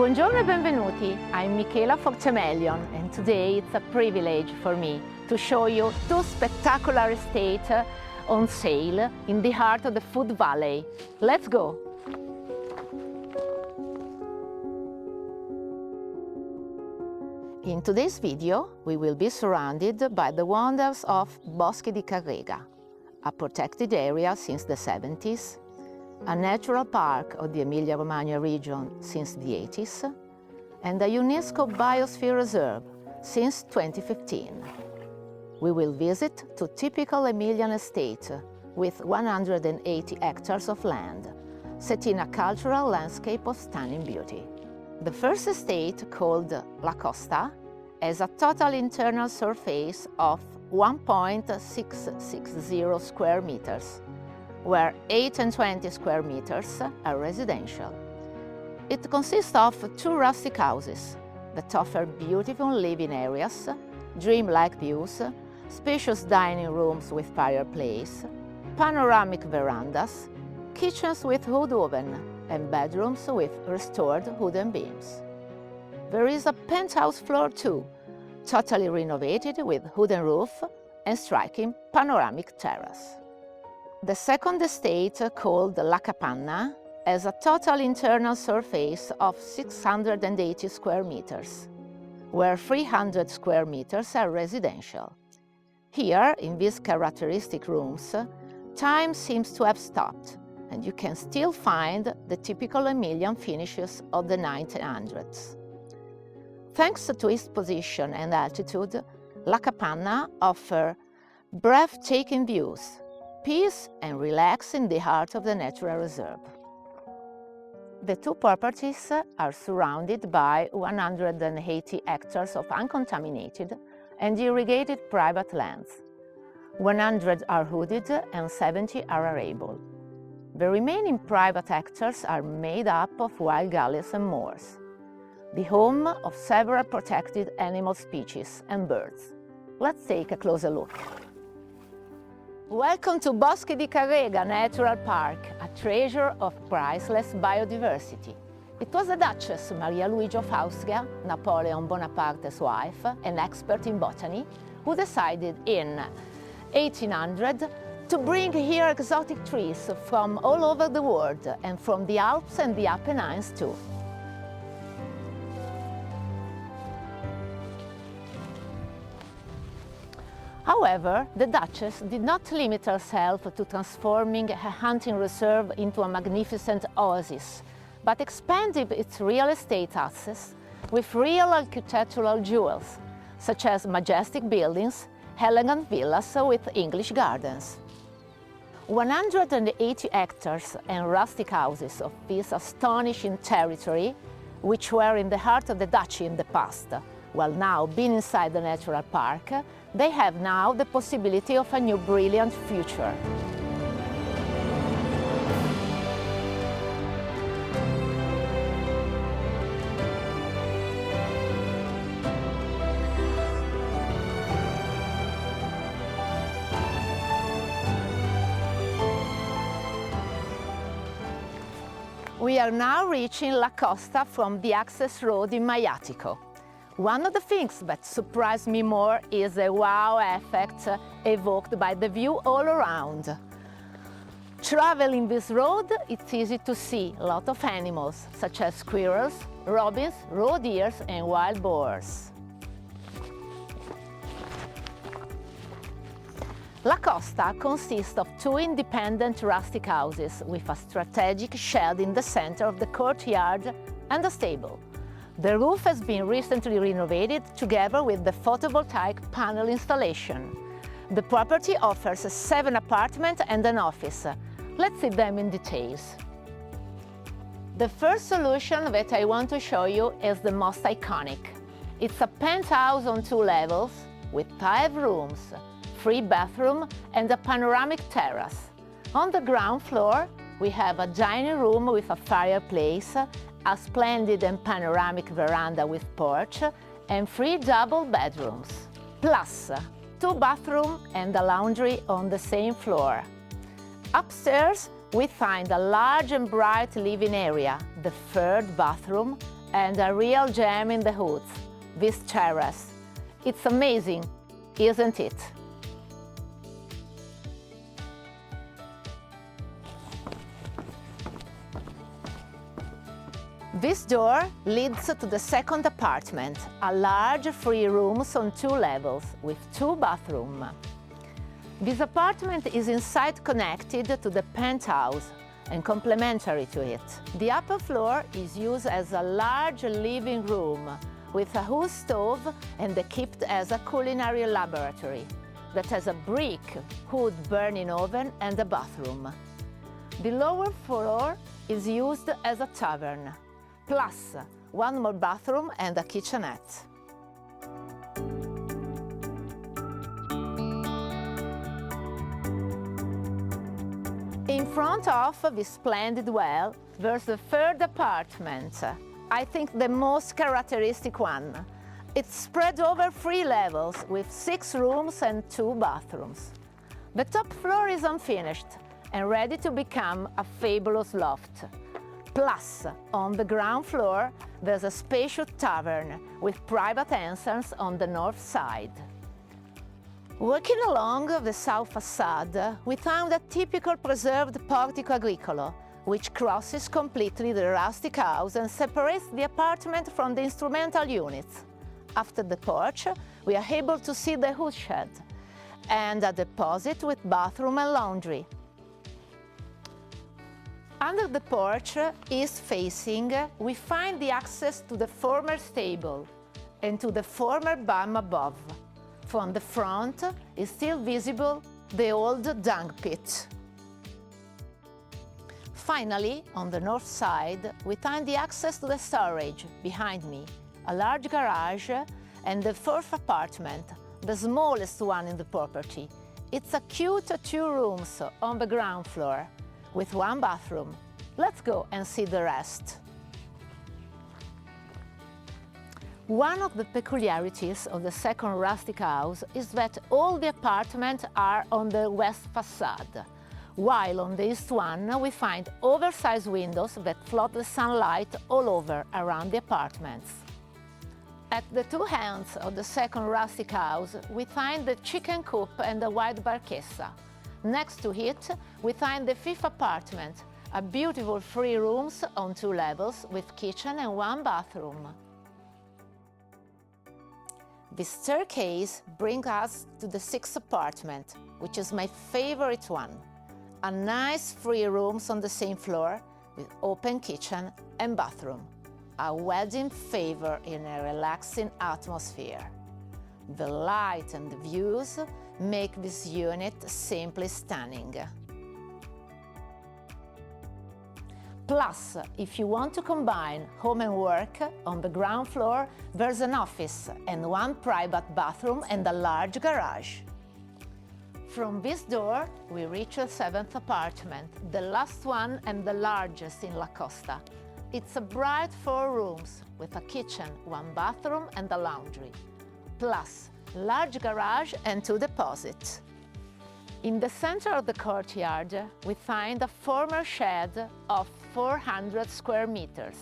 Buongiorno e benvenuti, I'm Michela Fortemelion, and today it's a privilege for me to show you two spectacular estates on sale in the heart of the Food Valley. Let's go! In today's video, we will be surrounded by the wonders of Boschi di Carrega, a protected area since the 70s, a natural park of the Emilia-Romagna region since the 80s, and a UNESCO Biosphere Reserve since 2015. We will visit two typical Emilian estates with 180 hectares of land, set in a cultural landscape of stunning beauty. The first estate, called La Costa, has a total internal surface of 1.660 square meters, where 8 and 20 square meters are residential. It consists of two rustic houses that offer beautiful living areas, dreamlike views, spacious dining rooms with fireplace, panoramic verandas, kitchens with wood oven, and bedrooms with restored wooden beams. There is a penthouse floor too, totally renovated with wooden roof and striking panoramic terrace. The second estate, called La Capanna, has a total internal surface of 680 square meters, where 300 square meters are residential. Here, in these characteristic rooms, time seems to have stopped, and you can still find the typical Emilian finishes of the 1900s. Thanks to its position and altitude, La Capanna offers breathtaking views, peace and relax in the heart of the natural reserve. The two properties are surrounded by 180 hectares of uncontaminated and irrigated private lands. 100 are wooded and 70 are arable. The remaining private hectares are made up of wild gullies and moors, the home of several protected animal species and birds. Let's take a closer look. Welcome to Boschi di Carrega Natural Park, a treasure of priceless biodiversity. It was the Duchess Maria Luigia of Austria, Napoleon Bonaparte's wife, an expert in botany, who decided in 1800 to bring here exotic trees from all over the world and from the Alps and the Apennines too. However, the Duchess did not limit herself to transforming her hunting reserve into a magnificent oasis, but expanded its real estate assets with real architectural jewels, such as majestic buildings, elegant villas with English gardens. 180 hectares and rustic houses of this astonishing territory, which were in the heart of the duchy in the past, while now being inside the natural park, they have now the possibility of a new brilliant future. We are now reaching La Costa from the access road in Maiatico. One of the things that surprised me more is the wow effect evoked by the view all around. Traveling this road, it's easy to see a lot of animals, such as squirrels, robins, roe deer and wild boars. La Costa consists of two independent rustic houses with a strategic shed in the center of the courtyard and a stable. The roof has been recently renovated together with the photovoltaic panel installation. The property offers 7 apartments and an office. Let's see them in details. The first solution that I want to show you is the most iconic. It's a penthouse on 2 levels with 5 rooms, 3 bathrooms and a panoramic terrace. On the ground floor, we have a dining room with a fireplace, a splendid and panoramic veranda with porch, and 3 double bedrooms. Plus, 2 bathrooms and a laundry on the same floor. Upstairs, we find a large and bright living area, the 3rd bathroom, and a real gem in the woods, this terrace. It's amazing, isn't it? This door leads to the second apartment, a large 3 rooms on 2 levels with 2 bathrooms. This apartment is inside connected to the penthouse and complementary to it. The upper floor is used as a large living room with a wood stove and equipped as a culinary laboratory that has a brick wood burning oven and a bathroom. The lower floor is used as a tavern, plus 1 more bathroom and a kitchenette. In front of this splendid well, there's the third apartment. I think the most characteristic one. It's spread over 3 levels with 6 rooms and 2 bathrooms. The top floor is unfinished and ready to become a fabulous loft. Plus, on the ground floor, there's a spacious tavern with private entrance on the north side. Walking along the south facade, we found a typical preserved portico agricolo, which crosses completely the rustic house and separates the apartment from the instrumental units. After the porch, we are able to see the woodshed and a deposit with bathroom and laundry. Under the porch, east facing, we find the access to the former stable and to the former barn above. From the front is still visible the old dung pit. Finally, on the north side, we find the access to the storage behind me, a large garage, and the fourth apartment, the smallest one in the property. It's a cute 2 rooms on the ground floor, with 1 bathroom. Let's go and see the rest. One of the peculiarities of the second rustic house is that all the apartments are on the west facade, while on the east one we find oversized windows that flood the sunlight all over around the apartments. At the 2 ends of the second rustic house, we find the chicken coop and the white barchessa. Next to it, we find the 5th apartment, a beautiful 3 rooms on 2 levels with kitchen and 1 bathroom. The staircase brings us to the 6th apartment, which is my favorite one. A nice 3 rooms on the same floor with open kitchen and bathroom. A wedding favor in a relaxing atmosphere. The light and the views make this unit simply stunning. Plus, if you want to combine home and work, on the ground floor there's an office and 1 private bathroom and a large garage. From this door, we reach the 7th apartment, the last one and the largest in La Costa. It's a bright 4 rooms with a kitchen, 1 bathroom and a laundry, plus large garage and 2 deposits. In the center of the courtyard, we find a former shed of 400 square meters.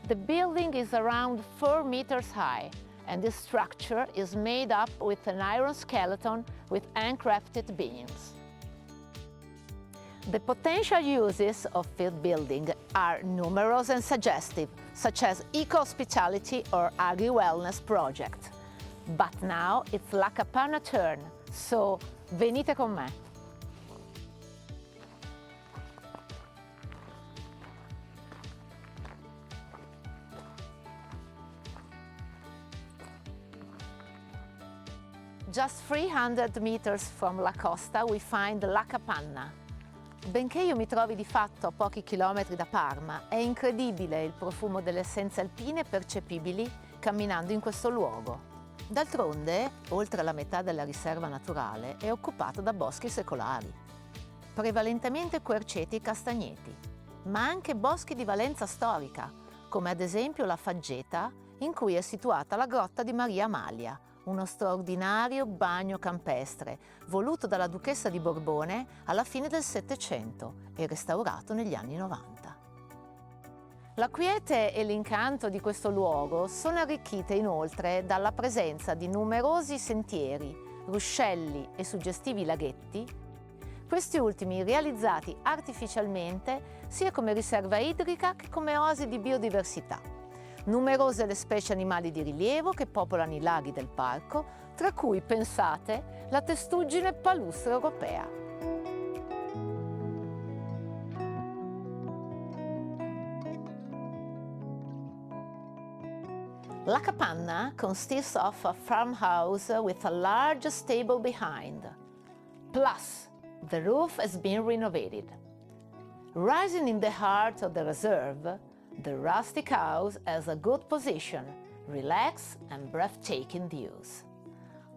The building is around 4 meters high, and the structure is made up with an iron skeleton with handcrafted beams. The potential uses of this building are numerous and suggestive, such as eco-hospitality or agri-wellness project. But now it's La Capanna turn, so venite con me. Just 300 meters from La Costa we find La Capanna. Benché io mi trovi di fatto a pochi chilometri da Parma, è incredibile il profumo delle essenze alpine percepibili camminando in questo luogo. D'altronde, oltre la metà della riserva naturale è occupata da boschi secolari, prevalentemente querceti e castagneti, ma anche boschi di valenza storica, come ad esempio la Faggeta, in cui è situata la grotta di Maria Amalia, uno straordinario bagno campestre voluto dalla duchessa di Borbone alla fine del Settecento e restaurato negli anni 90. La quiete e l'incanto di questo luogo sono arricchite inoltre dalla presenza di numerosi sentieri, ruscelli e suggestivi laghetti, questi ultimi realizzati artificialmente sia come riserva idrica che come oasi di biodiversità. Numerose le specie animali di rilievo che popolano i laghi del parco, tra cui, pensate, la testuggine palustre europea. La capanna consists of a farmhouse with a large stable behind. Plus, the roof has been renovated. Rising in the heart of the reserve, the rustic house has a good position, relaxed and breathtaking views.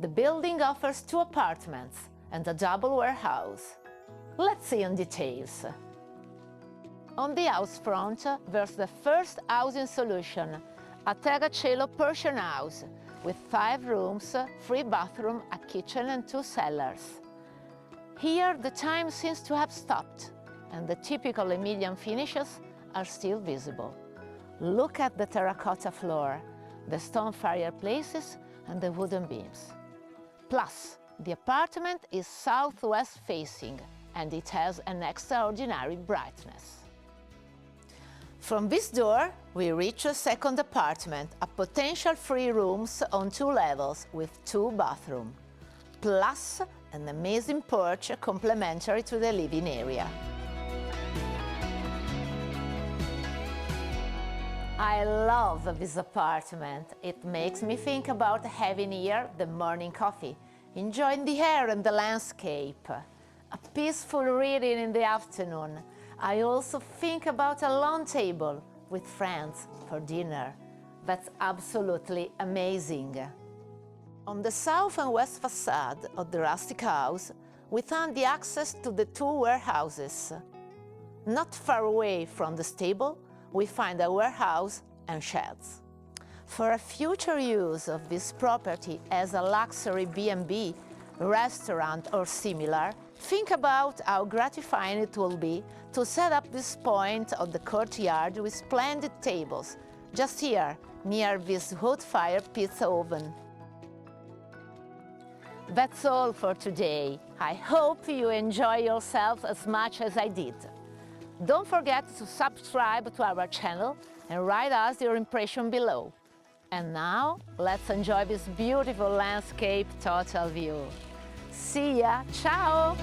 The building offers 2 apartments and a double warehouse. Let's see in details. On the house front, there's the first housing solution, a Terracielo Persian house with 5 rooms, 3 bathrooms, a kitchen and 2 cellars. Here the time seems to have stopped and the typical Emilian finishes are still visible. Look at the terracotta floor, the stone fireplaces and the wooden beams. Plus, the apartment is southwest facing and it has an extraordinary brightness. From this door, we reach a second apartment, a potential 3 rooms on 2 levels with 2 bathrooms, plus an amazing porch complementary to the living area. I love this apartment. It makes me think about having here the morning coffee, enjoying the air and the landscape, a peaceful reading in the afternoon. I also think about a long table with friends for dinner. That's absolutely amazing. On the south and west facade of the rustic house, we found the access to the 2 warehouses. Not far away from the stable, we find a warehouse and sheds. For a future use of this property as a luxury B&B, restaurant or similar, think about how gratifying it will be to set up this point of the courtyard with splendid tables, just here, near this wood-fired pizza oven. That's all for today. I hope you enjoy yourself as much as I did. Don't forget to subscribe to our channel and write us your impression below. And now, let's enjoy this beautiful landscape total view. See ya! Ciao!